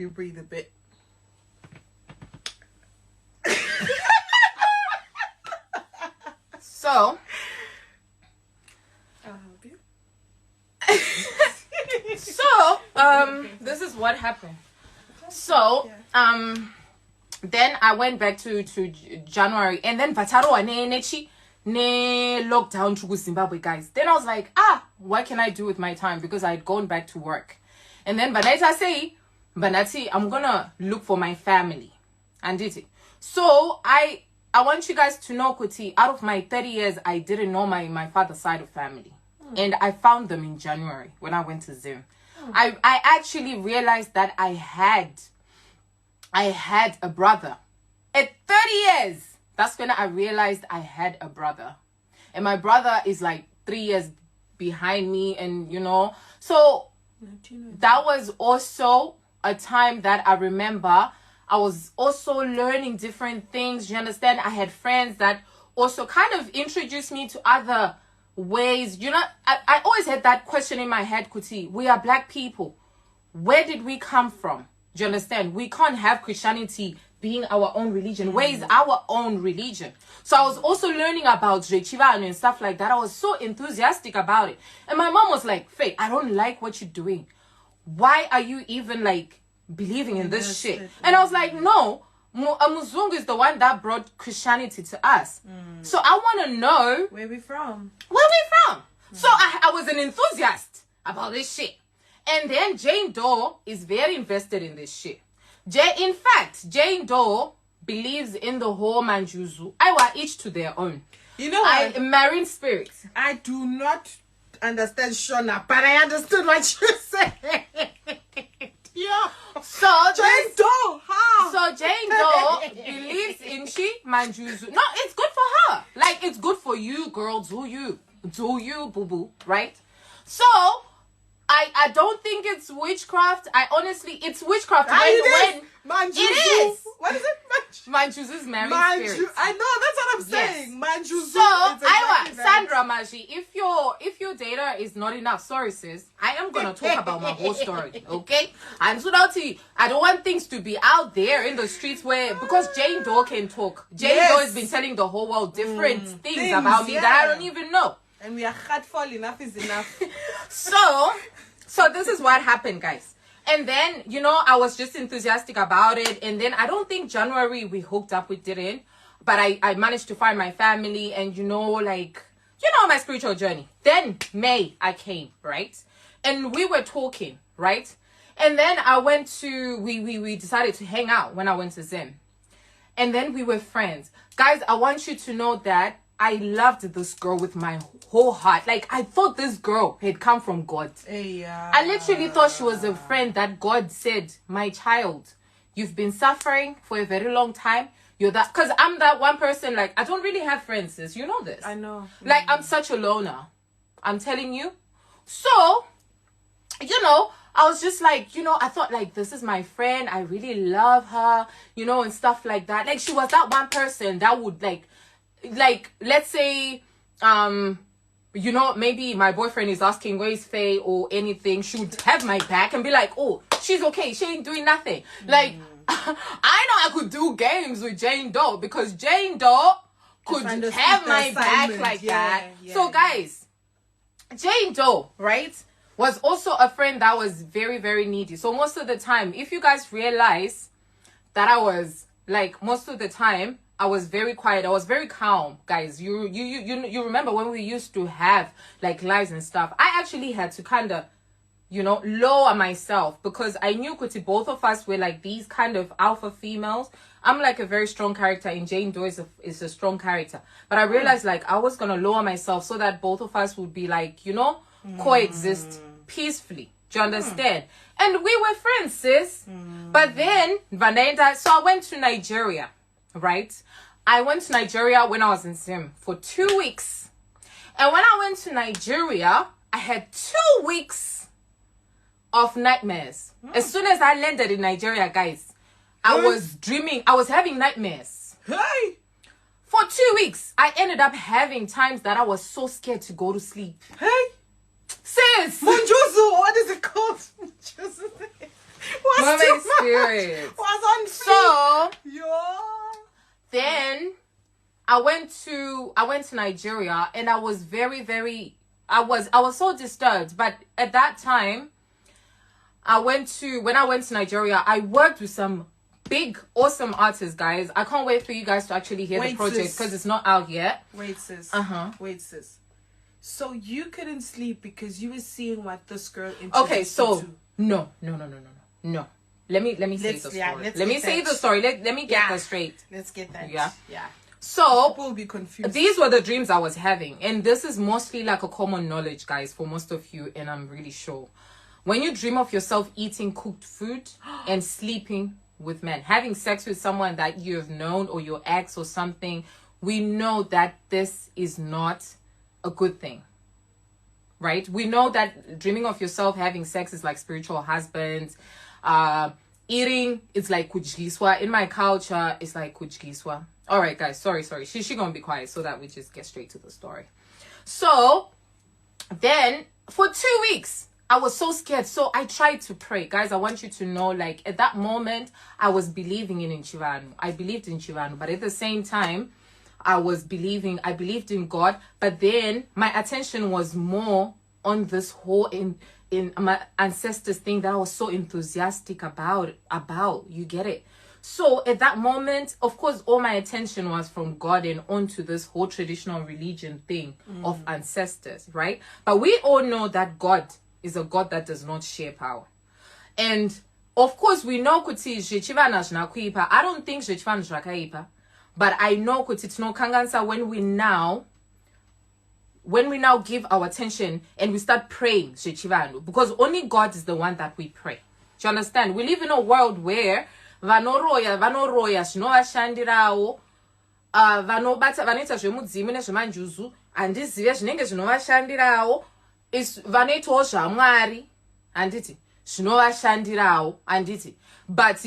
You breathe a bit. So, I'll help you. so, this is what happened. So, then I went back to January, and then Vataro ne lockdown to Zimbabwe, guys. Then I was like, what can I do with my time? Because I had gone back to work. And then Banata say, Banati, I'm gonna look for my family. And did it. So I want you guys to know, Kuti, out of my 30 years, I didn't know my father's side of family. And I found them in January when I went to Zim. I actually realized that I had a brother. At 30 years, that's when I realized I had a brother. And my brother is like 3 years behind me. And, so that was also a time that I remember I was also learning different things. You understand? I had friends that also kind of introduced me to other ways. I always had that question in my head, Kuti. We are black people. Where did we come from? Do you understand? We can't have Christianity being our own religion. Where is our own religion? So I was also learning about Rechivano and stuff like that. I was so enthusiastic about it. And my mom was like, Faye, I don't like what you're doing. Why are you even like believing in this shit? And I was like, no, Muzungu is the one that brought Christianity to us. So I want to know where we from. So I was an enthusiast about this shit. And then Jane Doe is very invested in this shit. In fact, Jane Doe believes in the whole Manjuzu. I want each to their own. You know what? Marine spirits. I do not understand Shona, but I understood what you said. Yeah. So Jane Doe, how? So Jane Doe believes in Manjuzu. No, it's good for her. Like, it's good for you, girl. Do you, boo boo, right? So I don't think it's witchcraft. It's witchcraft. When Manjuzu. It is. What is it? Manjuzu is married spirit. I know, that's what I'm saying. Manjuzu. So, Sandra Maji, if your data is not enough, sorry sis, I am gonna talk about my whole story, okay? And so I don't want things to be out there in the streets because Jane Doe can talk. Jane Doe has been telling the whole world different things about me that I don't even know. And we are hurtful. Enough is enough. So this is what happened, guys. And then, I was just enthusiastic about it. And then I don't think January we hooked up, we didn't. But I managed to find my family and, my spiritual journey. Then May, I came, right? And we were talking, right? And then we decided to hang out when I went to Zen. And then we were friends. Guys, I want you to know that I loved this girl with my whole heart. Like, I thought this girl had come from God. Yeah. I literally thought she was a friend that God said, my child, you've been suffering for a very long time. You're that, because I'm that one person, like, I don't really have friends, sis. You know this. I know. Like, I'm such a loner. I'm telling you. So, I was just like, I thought, like, this is my friend. I really love her, and stuff like that. Like, she was that one person that would, like, let's say, maybe my boyfriend is asking where is Faye or anything, she would have my back and be like, oh, she's okay, she ain't doing nothing. Like, I know I could do games with Jane Doe because Jane Doe could have my back like that. So guys, Jane Doe, right, was also a friend that was very, very needy. So most of the time, if you guys realize that I was, like, most of the time, I was very quiet. I was very calm, guys. You remember when we used to have like lives and stuff? I actually had to kind of, lower myself because I knew Kuti, both of us were like these kind of alpha females. I'm like a very strong character, and Jane Doe is a strong character. But I realized like I was gonna lower myself so that both of us would be like, coexist peacefully. Do you understand? And we were friends, sis. But then so I went to Nigeria. Right? I went to Nigeria when I was in Zim for 2 weeks. And when I went to Nigeria, I had 2 weeks of nightmares. As soon as I landed in Nigeria, guys, I was dreaming. I was having nightmares. Hey! For 2 weeks, I ended up having times that I was so scared to go to sleep. Hey! Sis! Manjuzu! What is it called? Manjuzu. Mama experience. Was on free. So Yo. then I went to Nigeria, and I was very, very, I was so disturbed. But at that time, when I went to Nigeria, I worked with some big, awesome artists, guys. I can't wait for you guys to actually hear the project because it's not out yet. Wait, sis. Wait, sis. So you couldn't sleep because you were seeing what this girl introduced Okay, so you to. no. Let me say the story. Let me say the story. Let me get that straight. Let's get that. Yeah. Yeah. So People will be confused. these were the dreams I was having, and this is mostly like a common knowledge, guys, for most of you, and I'm really sure. When you dream of yourself eating cooked food and sleeping with men, having sex with someone that you have known or your ex or something, we know that this is not a good thing. Right? We know that dreaming of yourself having sex is like spiritual husbands. Eating, it's like kujliswa. In my culture, it's like kujliswa. All right, guys. Sorry. She gonna be quiet so that we just get straight to the story. So then for 2 weeks, I was so scared. So I tried to pray. Guys, I want you to know, like, at that moment, I was believing in Nchivanu. I believed in Nchivanu. But at the same time, I believed in God. But then my attention was more on this whole in my ancestors thing that I was so enthusiastic about. You get it? So at that moment, of course, all my attention was from God and onto this whole traditional religion thing of ancestors, right? But we all know that God is a God that does not share power. And of course, we know kuti zvichivana zvinakuipa. I don't think zvichivana zvakaipa, but I know kuti tinokanganisa when we now give our attention and we start praying zvichivanu, because only God is the one that we pray. Do you understand? We live in a world where vanoroya zvinovashandirawo, vanoita zvemudzimu nezvemanjuzu, handizive zvinenge zvinovashandirawo, vanoitawo zvamwari, handiti zvinovashandirawo, handiti. But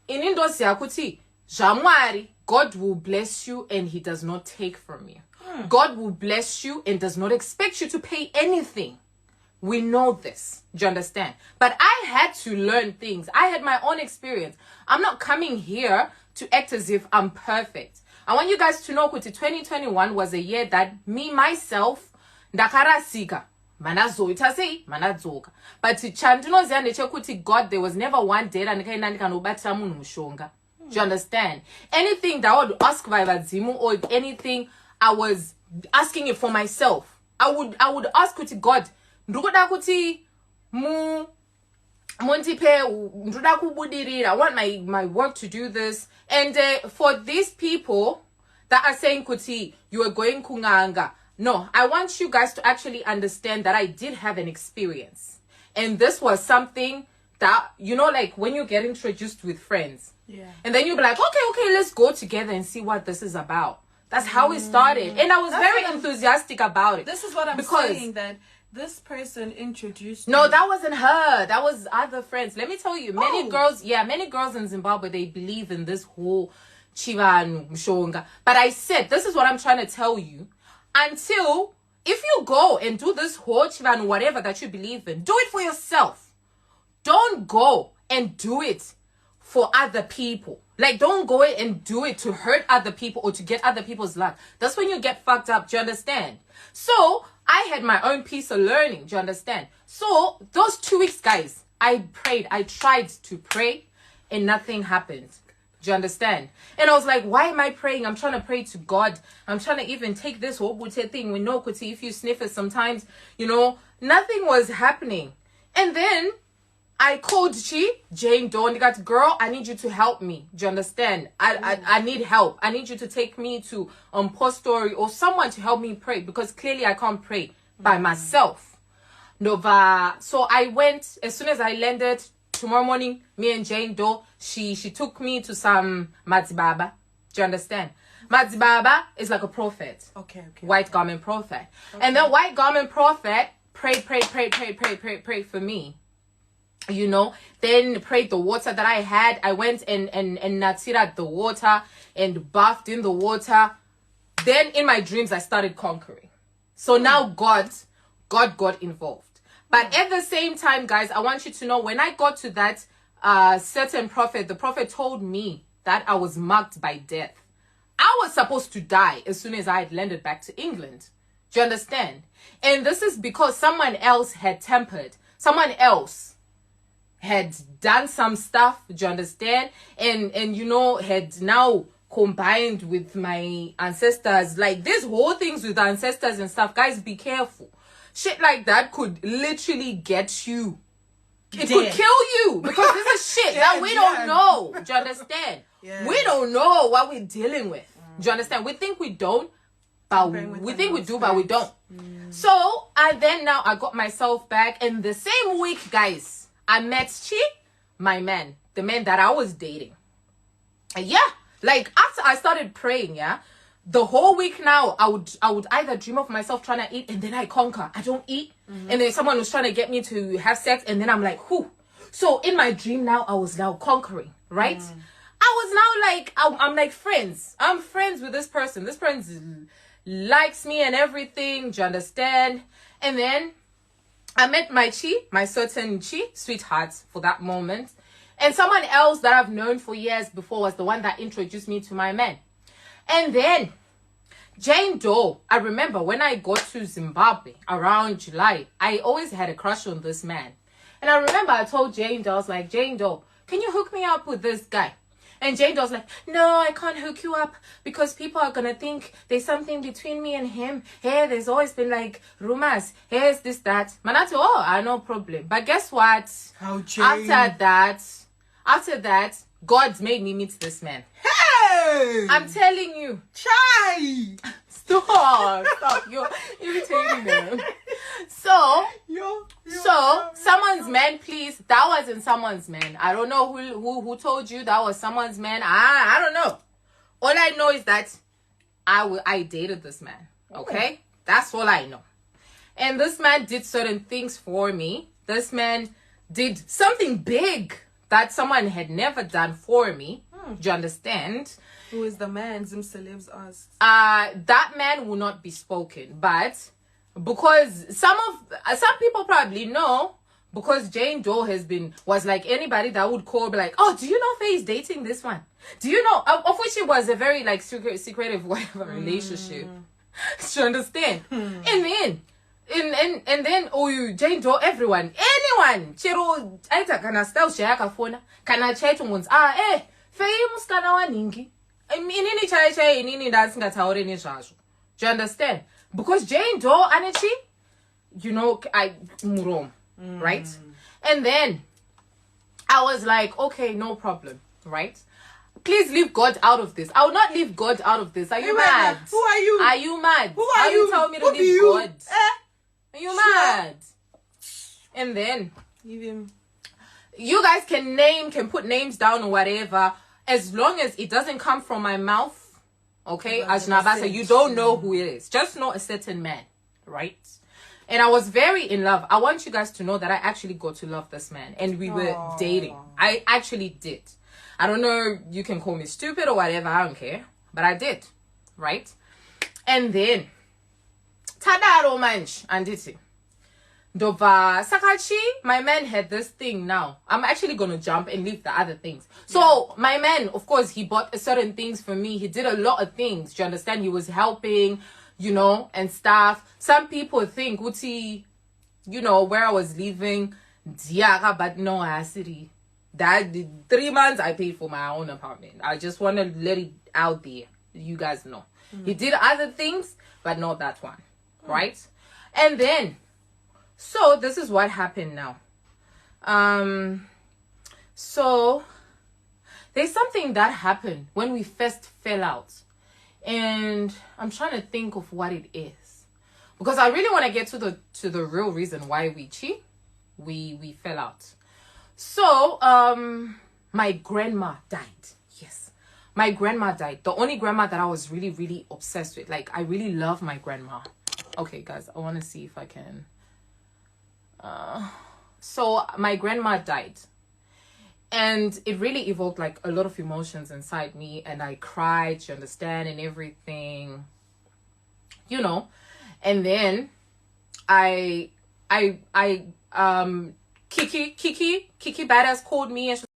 ini ndoziva kuti zvamwari, God will bless you and he does not take from you. God will bless you and does not expect you to pay anything. We know this. Do you understand? But I had to learn things. I had my own experience. I'm not coming here to act as if I'm perfect. I want you guys to know that 2021 was a year that me, myself, ndakarasika. Manazoita sei, manadzoka. But chandinoziva ndechekuti God, there was never one day ndakaenda ndikanobatira munhu mushonga. Do you understand? Anything that I would ask by vadzimu or anything, I was asking it for myself. I would ask kuti God, ndokuda kuti montipe ndoda kubudirira. I want my work to do this. And for these people that are saying kuti you are going kunganga, no, I want you guys to actually understand that I did have an experience. And this was something that, you know, like when you get introduced with friends. Yeah. And then you'll be like, okay, let's go together and see what this is about. That's how it started. And I was very enthusiastic about it. This is what I'm saying, that this person introduced No, you. that wasn't her. That was other friends. Let me tell you, many girls in Zimbabwe, they believe in this whole Chivanu Mshonga. But I said, this is what I'm trying to tell you. Until, if you go and do this whole Chivanu, whatever that you believe in, do it for yourself. Don't go and do it for other people. Like, don't go and do it to hurt other people or to get other people's luck. That's when you get fucked up. Do you understand? So I had my own piece of learning. Do you understand? So those 2 weeks, guys, I prayed. I tried to pray and nothing happened. Do you understand? And I was like, why am I praying? I'm trying to pray to God. I'm trying to even take this whole thing. We know, if you sniff it sometimes, you know, nothing was happening. And then I called Jane Doe, and got, girl, I need you to help me. Do you understand? I need help. I need you to take me to Post Story or someone to help me pray, because clearly I can't pray by myself. Nova. So I went, as soon as I landed, tomorrow morning, me and Jane Doe, she took me to some Madzibaba. Do you understand? Madzibaba is like a prophet. Okay. White garment prophet. Okay. And the white garment prophet prayed for me. You know, then prayed the water that I had. I went and natira the water and bathed in the water. Then in my dreams, I started conquering. So now God got involved. But at the same time, guys, I want you to know, when I got to that certain prophet, the prophet told me that I was marked by death. I was supposed to die as soon as I had landed back to England. Do you understand? And this is because someone else had tampered. Someone else had done some stuff. Do you understand? And you know, had now combined with my ancestors. Like, there's whole things with ancestors and stuff. Guys, be careful. Shit like that could literally get you. It could kill you, because this is shit that we don't know. Do you understand? We don't know what we're dealing with. Do you understand? We think we don't, but we think we do, but we don't. So I got myself back, and the same week, guys, I met my man, the man that I was dating. Yeah, like after I started praying, the whole week now, I would either dream of myself trying to eat, and then I conquer. I don't eat. And then someone was trying to get me to have sex, and then I'm like, whew. So in my dream now, I was now conquering, right? I was now like, I'm like friends. I'm friends with this person. This person likes me and everything. Do you understand? And then I met my certain sweetheart for that moment. And someone else that I've known for years before was the one that introduced me to my man. And then Jane Doe, I remember when I got to Zimbabwe around July, I always had a crush on this man. And I remember I told Jane Doe, I was like, Jane Doe, can you hook me up with this guy? And Jane Doe's like, no, I can't hook you up because people are going to think there's something between me and him. Hey, there's always been like rumors. Here's this, that. Manato, oh, no problem. But guess what? How Jane? After that, God made me meet this man. Hey! I'm telling you. Chai! Stop. You're irritating them. So, someone's man, please. That wasn't someone's man. I don't know who told you that was someone's man. I don't know. All I know is that I dated this man. Okay? That's all I know. And this man did certain things for me. This man did something big that someone had never done for me. Do you understand? Who is the man? Zim Celebs asked. That man will not be spoken, but because some people probably know, because Jane Doe was like anybody that would call, be like, oh, do you know Faye is dating this one? Do you know? Of which it was a very like secretive whatever relationship. Do you understand? And then Jane Doe, everyone, anyone, chero aita kana style shaka phone, kana chat ungonzi Faye muskana waningi. Inini chai inini ndasingatsaure nezvazvo. Do you understand? Because Jane Doe anichi, you know, murom, right? And then I was like, okay, no problem, right? Please leave God out of this. I will not leave God out of this. Are you mad? Who are you? Are you mad? Who are you? Tell me to Who leave you? God. Are you mad? And then Leave him. you guys can put names down or whatever, as long as it doesn't come from my mouth. Okay, Ajnabasa, you don't know who it is. Just know a certain man, right? And I was very in love. I want you guys to know that I actually got to love this man, and we were dating. I actually did. I don't know, you can call me stupid or whatever, I don't care, but I did, right? And then Tadaro manch anditi. Dova Sakachi, my man had this thing now. I'm actually gonna jump and leave the other things. So my man, of course, he bought certain things for me. He did a lot of things. Do you understand? He was helping, you know, and stuff. Some people think Uti, you know, where I was living, Diaga, but no, Asiri. That 3 months I paid for my own apartment. I just want to let it out there. You guys know. He did other things, but not that one. Right? And then, so this is what happened now. So there's something that happened when we first fell out. And I'm trying to think of what it is. Because I really want to get to the real reason why we fell out. So, my grandma died. Yes. My grandma died. The only grandma that I was really, really obsessed with. Like, I really love my grandma. Okay, guys, I want to see if I can. So, my grandma died. And it really evoked, like, a lot of emotions inside me. And I cried, you understand, and everything. You know. And then, Kiki Badass called me and she